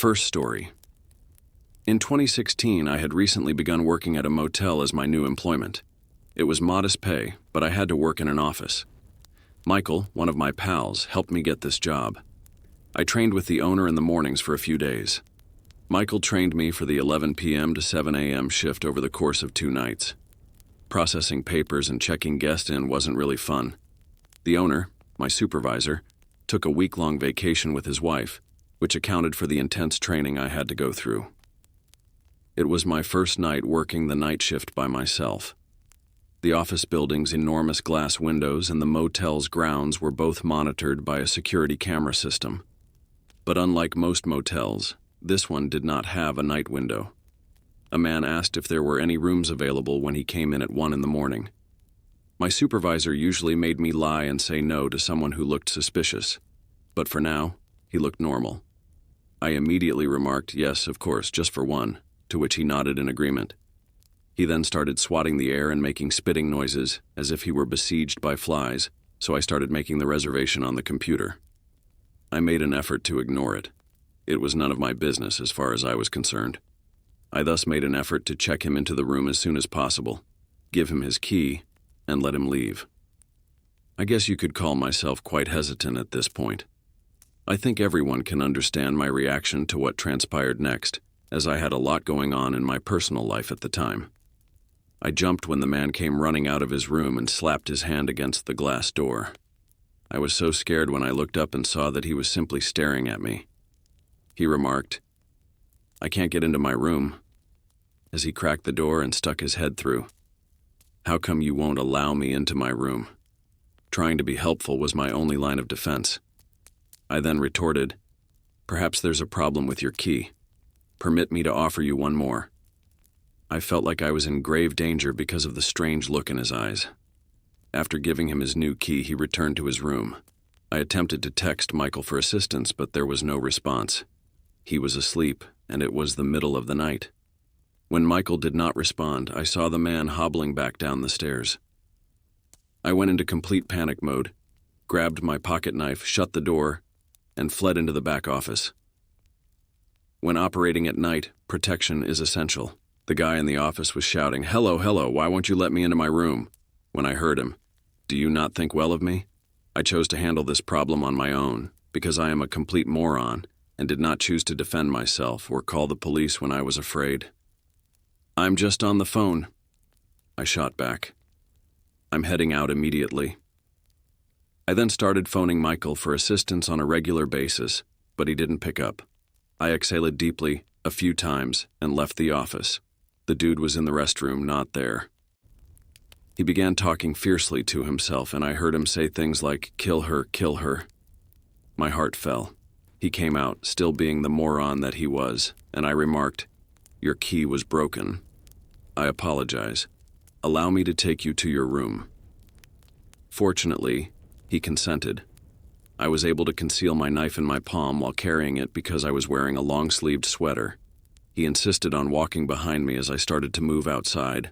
First story. In 2016, I had recently begun working at a motel as my new employment. It was modest pay, but I had to work in an office. Michael, one of my pals, helped me get this job. I trained with the owner in the mornings for a few days. Michael trained me for the 11 p.m. to 7 a.m. shift over the course of 2 nights. Processing papers and checking guests in wasn't really fun. The owner, my supervisor, took a week-long vacation with his wife, which accounted for the intense training I had to go through. It was my first night working the night shift by myself. The office building's enormous glass windows and the motel's grounds were both monitored by a security camera system. But unlike most motels, this one did not have a night window. A man asked if there were any rooms available when he came in at 1 in the morning. My supervisor usually made me lie and say no to someone who looked suspicious, but for now, he looked normal. I immediately remarked, "Yes, of course, just for one," to which he nodded in agreement. He then started swatting the air and making spitting noises as if he were besieged by flies, so I started making the reservation on the computer. I made an effort to ignore it. It was none of my business as far as I was concerned. I thus made an effort to check him into the room as soon as possible, give him his key, and let him leave. I guess you could call myself quite hesitant at this point. I think everyone can understand my reaction to what transpired next, as I had a lot going on in my personal life at the time. I jumped when the man came running out of his room and slapped his hand against the glass door. I was so scared when I looked up and saw that he was simply staring at me. He remarked, "I can't get into my room," as he cracked the door and stuck his head through. "How come you won't allow me into my room?" Trying to be helpful was my only line of defense. I then retorted, "Perhaps there's a problem with your key. Permit me to offer you one more." I felt like I was in grave danger because of the strange look in his eyes. After giving him his new key, he returned to his room. I attempted to text Michael for assistance, but there was no response. He was asleep, and it was the middle of the night. When Michael did not respond, I saw the man hobbling back down the stairs. I went into complete panic mode, grabbed my pocket knife, shut the door, and fled into the back office. When operating at night, protection is essential. The guy in the office was shouting, "Hello, hello, why won't you let me into my room?" When I heard him, "Do you not think well of me?" I chose to handle this problem on my own, because I am a complete moron, and did not choose to defend myself or call the police when I was afraid. "I'm just on the phone," I shot back. "I'm heading out immediately." I then started phoning Michael for assistance on a regular basis, but he didn't pick up. I exhaled deeply a few times and left the office. The dude was in the restroom, not there. He began talking fiercely to himself, and I heard him say things like, kill her," My heart fell. He came out, still being the moron that he was, and I remarked, "Your key was broken. I apologize. Allow me to take you to your room." Fortunately, he consented. I was able to conceal my knife in my palm while carrying it because I was wearing a long-sleeved sweater. He insisted on walking behind me as I started to move outside.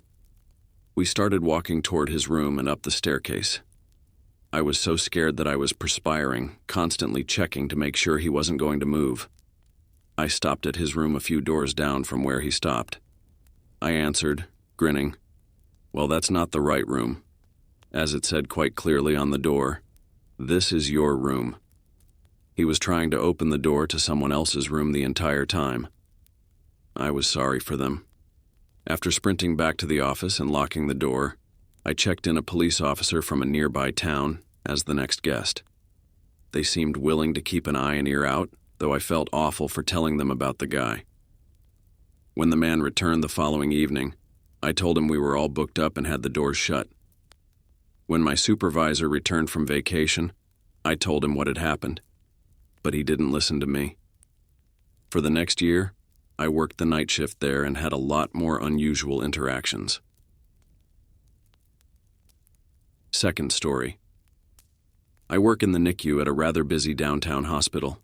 We started walking toward his room and up the staircase. I was so scared that I was perspiring, constantly checking to make sure he wasn't going to move. I stopped at his room a few doors down from where he stopped. I answered, grinning, "Well, that's not the right room." As it said quite clearly on the door, "This is your room." He was trying to open the door to someone else's room the entire time. I was sorry for them. After sprinting back to the office and locking the door, I checked in a police officer from a nearby town as the next guest. They seemed willing to keep an eye and ear out, though I felt awful for telling them about the guy. When the man returned the following evening, I told him we were all booked up and had the doors shut. When my supervisor returned from vacation, I told him what had happened, but he didn't listen to me. For the next year, I worked the night shift there and had a lot more unusual interactions. Second story. I work in the NICU at a rather busy downtown hospital.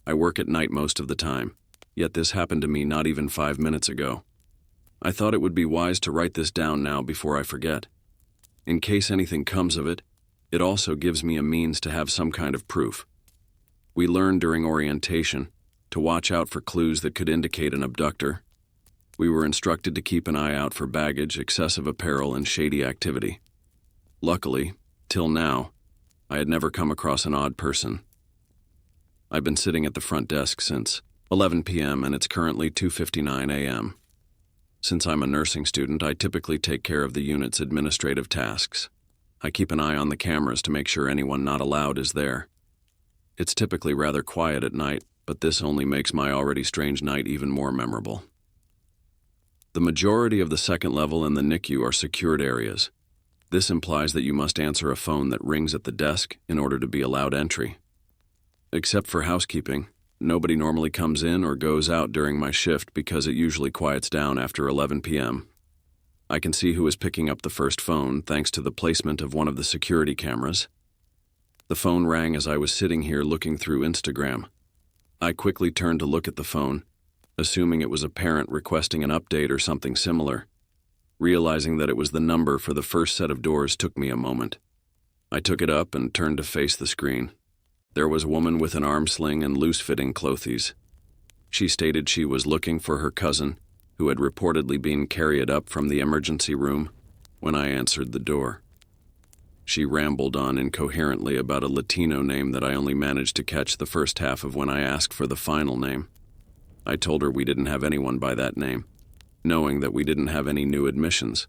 I work at night most of the time, yet this happened to me not even 5 minutes ago. I thought it would be wise to write this down now before I forget. In case anything comes of it, it also gives me a means to have some kind of proof. We learned during orientation to watch out for clues that could indicate an abductor. We were instructed to keep an eye out for baggage, excessive apparel, and shady activity. Luckily, till now, I had never come across an odd person. I've been sitting at the front desk since 11 p.m. and it's currently 2:59 a.m. Since I'm a nursing student, I typically take care of the unit's administrative tasks. I keep an eye on the cameras to make sure anyone not allowed is there. It's typically rather quiet at night, but this only makes my already strange night even more memorable. The majority of the second level and the NICU are secured areas. This implies that you must answer a phone that rings at the desk in order to be allowed entry. Except for housekeeping, nobody normally comes in or goes out during my shift because it usually quiets down after 11 p.m. I can see who is picking up the first phone thanks to the placement of one of the security cameras. The phone rang as I was sitting here looking through Instagram. I quickly turned to look at the phone, assuming it was a parent requesting an update or something similar. Realizing that it was the number for the first set of doors took me a moment. I took it up and turned to face the screen. There was a woman with an arm sling and loose-fitting clothes. She stated she was looking for her cousin, who had reportedly been carried up from the emergency room when I answered the door. She rambled on incoherently about a Latino name that I only managed to catch the first half of when I asked for the final name. I told her we didn't have anyone by that name, knowing that we didn't have any new admissions.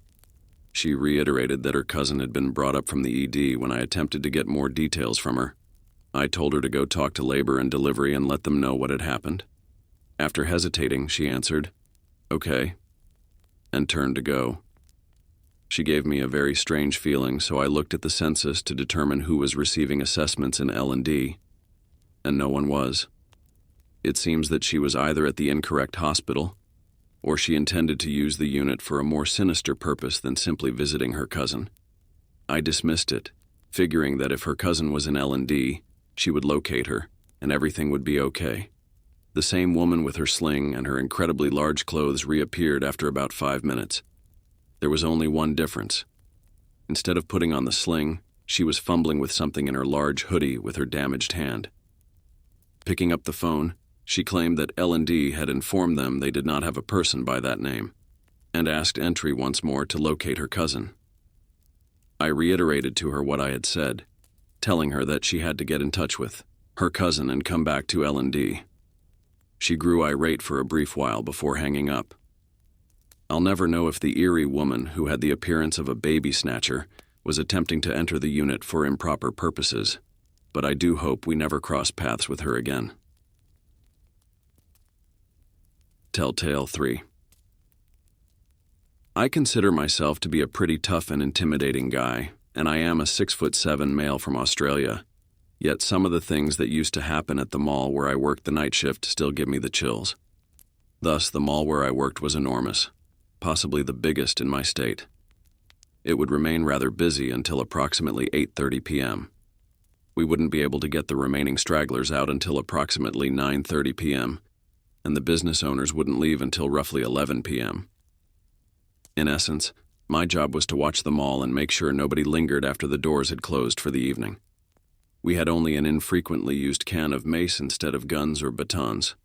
She reiterated that her cousin had been brought up from the ED when I attempted to get more details from her. I told her to go talk to labor and delivery and let them know what had happened. After hesitating, she answered, "Okay," and turned to go. She gave me a very strange feeling, so I looked at the census to determine who was receiving assessments in L&D, and no one was. It seems that she was either at the incorrect hospital, or she intended to use the unit for a more sinister purpose than simply visiting her cousin. I dismissed it, figuring that if her cousin was in L&D, she would locate her, and everything would be okay. The same woman with her sling and her incredibly large clothes reappeared after about 5 minutes. There was only one difference. Instead of putting on the sling, she was fumbling with something in her large hoodie with her damaged hand. Picking up the phone, she claimed that L&D had informed them they did not have a person by that name, and asked entry once more to locate her cousin. I reiterated to her what I had said, telling her that she had to get in touch with her cousin and come back to L&D. She grew irate for a brief while before hanging up. I'll never know if the eerie woman who had the appearance of a baby snatcher was attempting to enter the unit for improper purposes, but I do hope we never cross paths with her again. Telltale 3. I consider myself to be a pretty tough and intimidating guy, and I am a 6'7" male from Australia. Yet some of the things that used to happen at the mall where I worked the night shift still give me the chills. Thus, the mall where I worked was enormous, possibly the biggest in my state. It would remain rather busy until approximately 8:30 p.m. We wouldn't be able to get the remaining stragglers out until approximately 9:30 p.m., and the business owners wouldn't leave until roughly 11 p.m. In essence, my job was to watch the mall and make sure nobody lingered after the doors had closed for the evening. We had only an infrequently used can of mace instead of guns or batons.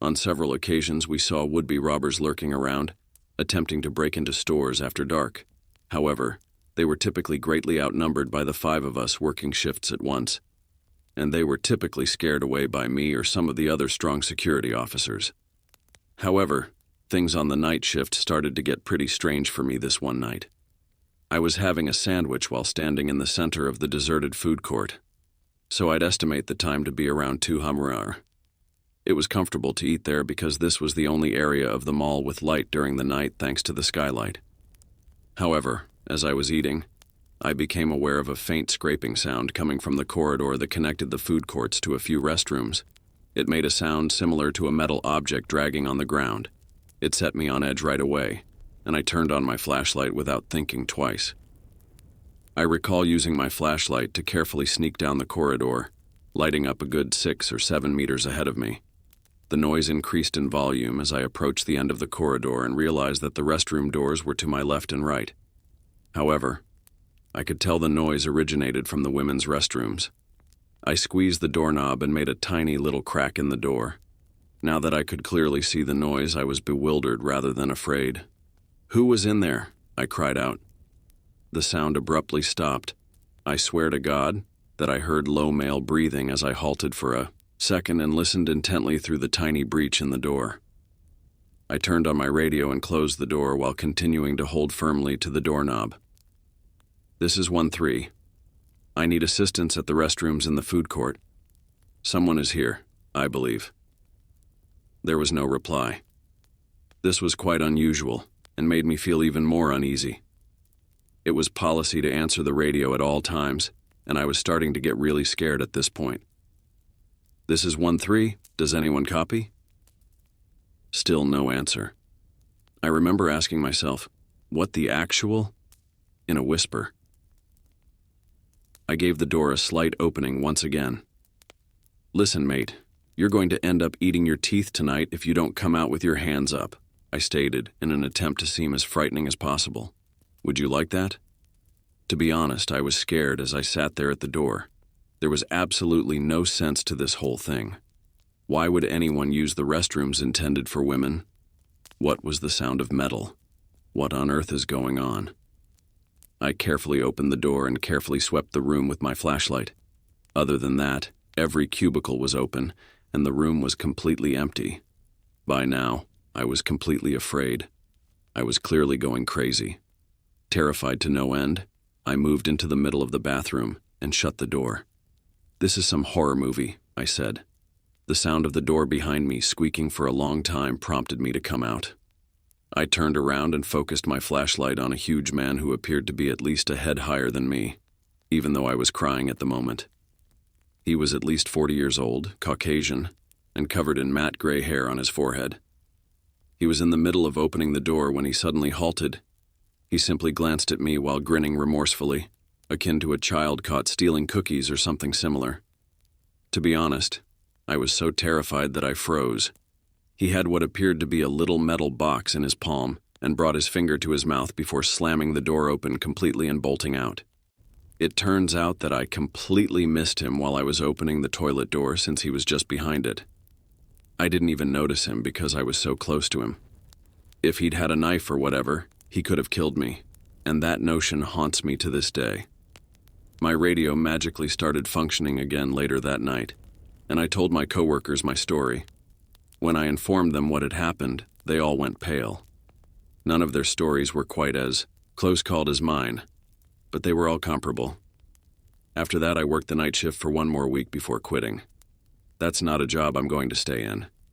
On several occasions, we saw would-be robbers lurking around, attempting to break into stores after dark. However, they were typically greatly outnumbered by the 5 of us working shifts at once, and they were typically scared away by me or some of the other strong security officers. However, things on the night shift started to get pretty strange for me this one night. I was having a sandwich while standing in the center of the deserted food court, so I'd estimate the time to be around 2 Hamrar. It was comfortable to eat there because this was the only area of the mall with light during the night thanks to the skylight. However, as I was eating, I became aware of a faint scraping sound coming from the corridor that connected the food courts to a few restrooms. It made a sound similar to a metal object dragging on the ground. It set me on edge right away, and I turned on my flashlight without thinking twice. I recall using my flashlight to carefully sneak down the corridor, lighting up a good 6 or 7 meters ahead of me. The noise increased in volume as I approached the end of the corridor and realized that the restroom doors were to my left and right. However, I could tell the noise originated from the women's restrooms. I squeezed the doorknob and made a tiny little crack in the door. Now that I could clearly see the noise, I was bewildered rather than afraid. "Who was in there?" I cried out. The sound abruptly stopped. I swear to God that I heard low male breathing as I halted for a second and listened intently through the tiny breach in the door. I turned on my radio and closed the door while continuing to hold firmly to the doorknob. "This is 1-3. I need assistance at the restrooms in the food court. Someone is here, I believe." There was no reply. This was quite unusual and made me feel even more uneasy. It was policy to answer the radio at all times, and I was starting to get really scared at this point. "This is 1-3. Does anyone copy?" Still no answer. I remember asking myself, "What the actual?" in a whisper. I gave the door a slight opening once again. "Listen, mate, you're going to end up eating your teeth tonight if you don't come out with your hands up," I stated in an attempt to seem as frightening as possible. "Would you like that?" To be honest, I was scared as I sat there at the door. There was absolutely no sense to this whole thing. Why would anyone use the restrooms intended for women? What was the sound of metal? What on earth is going on? I carefully opened the door and carefully swept the room with my flashlight. Other than that, every cubicle was open, and the room was completely empty. By now, I was completely afraid. I was clearly going crazy. Terrified to no end, I moved into the middle of the bathroom and shut the door. "This is some horror movie," I said. The sound of the door behind me squeaking for a long time prompted me to come out. I turned around and focused my flashlight on a huge man who appeared to be at least a head higher than me, even though I was crying at the moment. He was at least 40 years old, Caucasian, and covered in matte gray hair on his forehead. He was in the middle of opening the door when he suddenly halted. He simply glanced at me while grinning remorsefully, akin to a child caught stealing cookies or something similar. To be honest, I was so terrified that I froze. He had what appeared to be a little metal box in his palm and brought his finger to his mouth before slamming the door open completely and bolting out. It turns out that I completely missed him while I was opening the toilet door since he was just behind it. I didn't even notice him because I was so close to him. If he'd had a knife or whatever, he could have killed me, and that notion haunts me to this day. My radio magically started functioning again later that night, and I told my coworkers my story. When I informed them what had happened, they all went pale. None of their stories were quite as close-called as mine, but they were all comparable. After that, I worked the night shift for one more week before quitting. That's not a job I'm going to stay in.